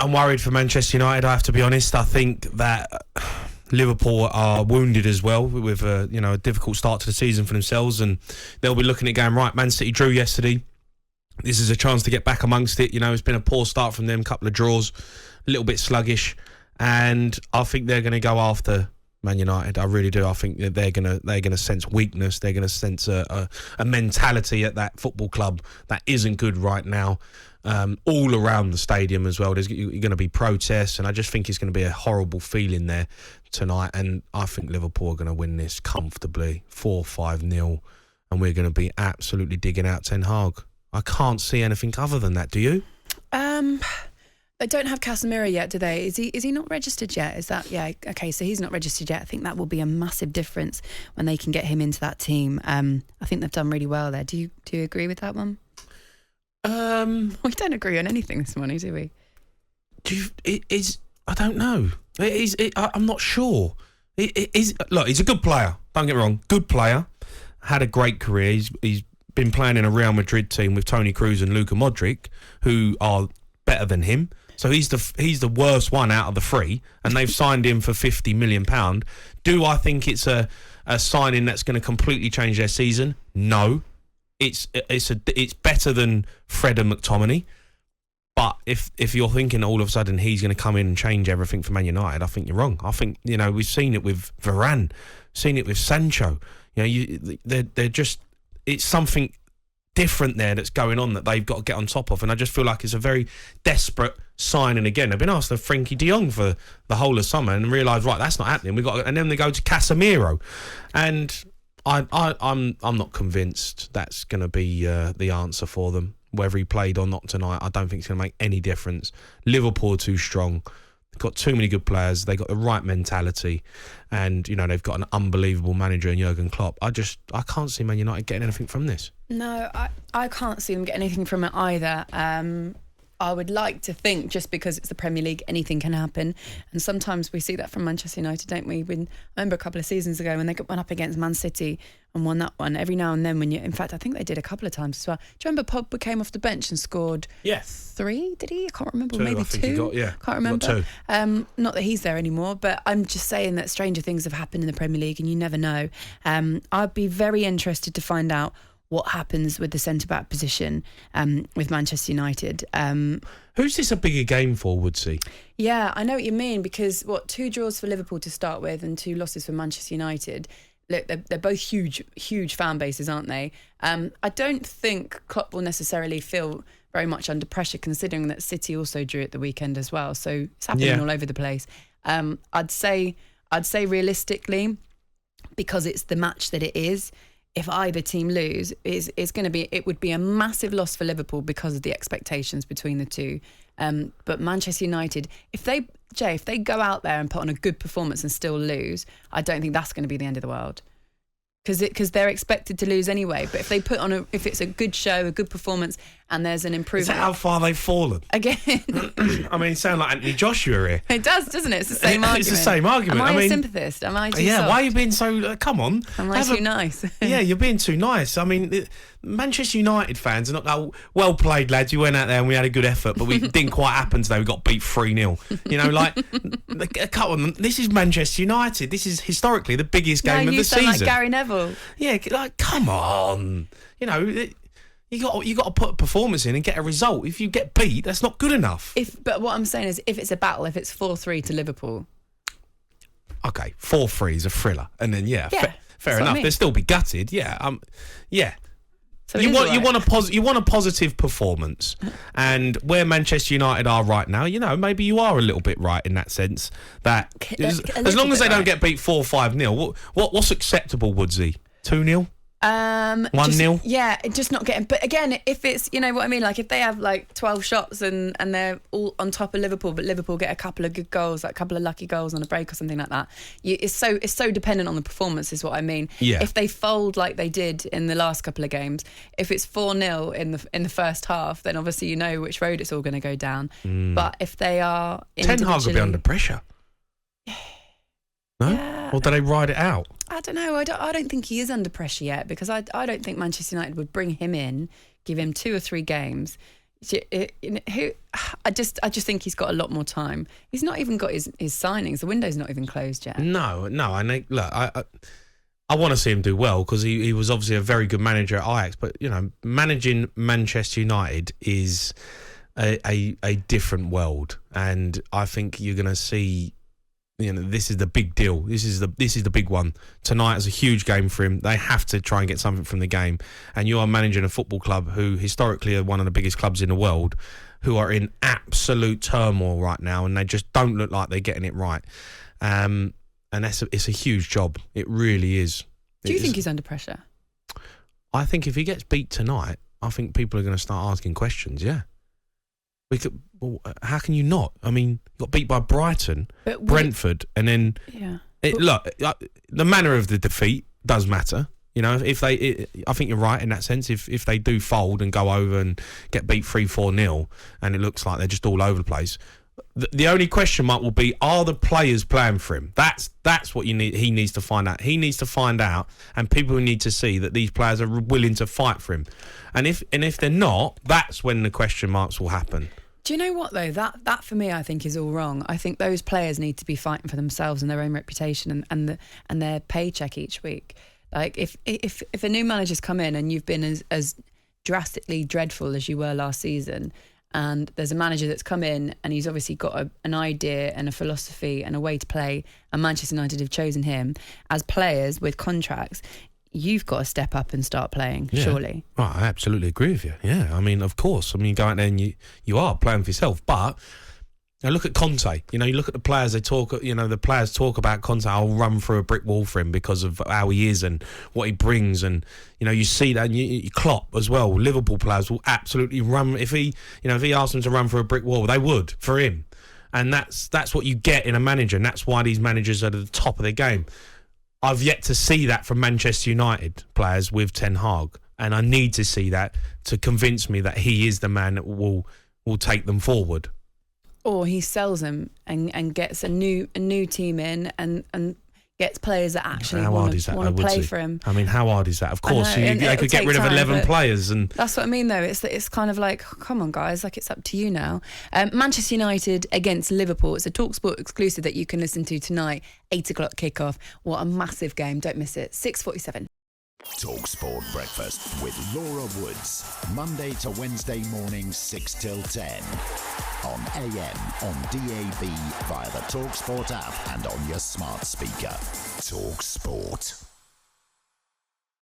I'm worried for Manchester United, I have to be honest. I think that Liverpool are wounded as well with a difficult start to the season for themselves, and they'll be looking at going, right, Man City drew yesterday. This is a chance to get back amongst it. It's been a poor start from them, couple of draws, a little bit sluggish, and I think they're going to go after Man United. I really do. I think that they're gonna sense weakness. They're gonna sense a mentality at that football club that isn't good right now. All around the stadium as well. You're going to be protests, and I just think it's going to be a horrible feeling there tonight. And I think Liverpool are going to win this comfortably, 4-5-0, and we're going to be absolutely digging out Ten Hag. I can't see anything other than that. Do you? They don't have Casemiro yet, do they? Is he not registered yet? Is that okay? So he's not registered yet. I think that will be a massive difference when they can get him into that team. I think they've done really well there. Do you agree with that one? We don't agree on anything this morning, do we? I don't know. I'm not sure. Look, he's a good player. Don't get me wrong. Good player. Had a great career. He's been playing in a Real Madrid team with Toni Kroos and Luka Modric, who are better than him. So he's the worst one out of the three, and they've signed him for £50 million. Do I think it's a signing that's going to completely change their season? No. It's better than Fred and McTominay. But if you're thinking all of a sudden he's going to come in and change everything for Man United, I think you're wrong. I think we've seen it with Varane, seen it with Sancho. They're just, it's something different there that's going on that they've got to get on top of, and I just feel like it's a very desperate signing again. They've been asked for Frenkie de Jong for the whole of summer and realised, right, that's not happening. And then they go to Casemiro, and I'm not convinced that's going to be the answer for them. Whether he played or not tonight, I don't think it's going to make any difference. Liverpool are too strong. They've got too many good players. They've got the right mentality, and they've got an unbelievable manager in Jurgen Klopp. I can't see Man United getting anything from this. No, I can't see them getting anything from it either. I would like to think, just because it's the Premier League, anything can happen. And sometimes we see that from Manchester United, don't we? I remember a couple of seasons ago when they went up against Man City and won that one. Every now and then in fact, I think they did a couple of times as well. Do you remember Pogba came off the bench and scored 3, did he? I can't remember. 2, maybe I think 2. He got, yeah. Can't remember. He got 2. Not that he's there anymore, but I'm just saying that stranger things have happened in the Premier League and you never know. I'd be very interested to find out what happens with the centre-back position with Manchester United. Who's this a bigger game for, Woodsy? Yeah, I know what you mean, because 2 draws for Liverpool to start with and 2 losses for Manchester United. Look, they're both huge fan bases, aren't they? I don't think Klopp will necessarily feel very much under pressure, considering that City also drew at the weekend as well. So it's happening all over the place. I'd say realistically, because it's the match that it is, if either team lose, it would be a massive loss for Liverpool because of the expectations between the two. But Manchester United, if they go out there and put on a good performance and still lose, I don't think that's going to be the end of the world. Because they're expected to lose anyway. But if they if it's a good show, a good performance, and there's an improvement. Is that how far they've fallen? Again. I mean, it sounds like Anthony Joshua here. It does, doesn't it? It's the same argument. It's the same argument. Am I a sympathist? Am I too soft? Why are you being so... come on. Am I too nice? Yeah, you're being too nice. I mean, Manchester United fans are not... well played, lads. You went out there and we had a good effort, but we didn't quite happen today. We got beat 3-0. Come on. This is Manchester United. This is historically the biggest game of the season. Like Gary Neville. Yeah, come on. You got to put a performance in and get a result. If you get beat, that's not good enough. But what I'm saying is, if it's a battle, if it's 4-3 to Liverpool, okay, 4-3 is a thriller, and then fair enough. They'll still be gutted. Yeah. So you want a positive performance, and where Manchester United are right now, maybe you are a little bit right in that sense. That as long as they don't get beat 4-5-0, what's acceptable, Woodsy? 2-0. 1-0. Yeah, just not getting. But again, if it's, what I mean, like if they have 12 shots and they're all on top of Liverpool, but Liverpool get a couple of good goals, like a couple of lucky goals on a break or something like that, it's so dependent on the performance, is what I mean. Yeah. If they fold like they did in the last couple of games, if it's 4-0 in the first half, then obviously you know which road it's all going to go down. But if they are Ten Hag will be under pressure. No? Yeah. Or do they ride it out? I don't know. I don't think he is under pressure yet, because I don't think Manchester United would bring him in, give him 2 or 3 games, Who? I just think he's got a lot more time. He's not even got his signings. The window's not even closed yet. No. I want to see him do well because he was obviously a very good manager at Ajax. But managing Manchester United is a different world, and I think you're going to see. This is the big deal. This is the big one. Tonight is a huge game for him. They have to try and get something from the game. And you are managing a football club who historically are one of the biggest clubs in the world, who are in absolute turmoil right now, and they just don't look like they're getting it right. And it's a huge job. It really is. Do you think he's under pressure? I think if he gets beat tonight, I think people are going to start asking questions. Yeah. How can you not? I mean, you got beat by Brighton, Brentford, and then the manner of the defeat does matter. I think you're right in that sense. If they do fold and go over and get beat 3-4-0, and it looks like they're just all over the place, the only question mark will be: are the players playing for him? That's what you need. He needs to find out. He needs to find out, and people need to see that these players are willing to fight for him. And if they're not, that's when the question marks will happen. Do you know what though? That for me, I think is all wrong. I think those players need to be fighting for themselves and their own reputation and their paycheck each week. Like if a new manager's come in and you've been as drastically dreadful as you were last season, and there's a manager that's come in and he's obviously got an idea and a philosophy and a way to play, and Manchester United have chosen him as players with contracts. You've got to step up and start playing, surely. Oh, I absolutely agree with you. Yeah, I mean, of course. I mean, you go out there and you are playing for yourself. But look at Conte. You look at the players. They talk. The players talk about Conte. I'll run through a brick wall for him because of how he is and what he brings. And you see that. And you Klopp as well. Liverpool players will absolutely run if he asked them to run through a brick wall, they would for him. And that's what you get in a manager, and that's why these managers are at the top of their game. I've yet to see that from Manchester United players with Ten Hag, and I need to see that to convince me that he is the man that will take them forward. Or he sells them and gets a new team in and gets players that actually want to play for him. I mean, how hard is that? Of course, they could get rid of 11 players, and that's what I mean. Though it's kind of like, come on, guys, like it's up to you now. Manchester United against Liverpool. It's a talkSPORT exclusive that you can listen to tonight. 8:00 kickoff. What a massive game! Don't miss it. 6:47. talkSPORT Breakfast with Laura Woods, Monday to Wednesday mornings 6 till 10. On AM, on DAB, via the talkSPORT app and on your smart speaker. talkSPORT.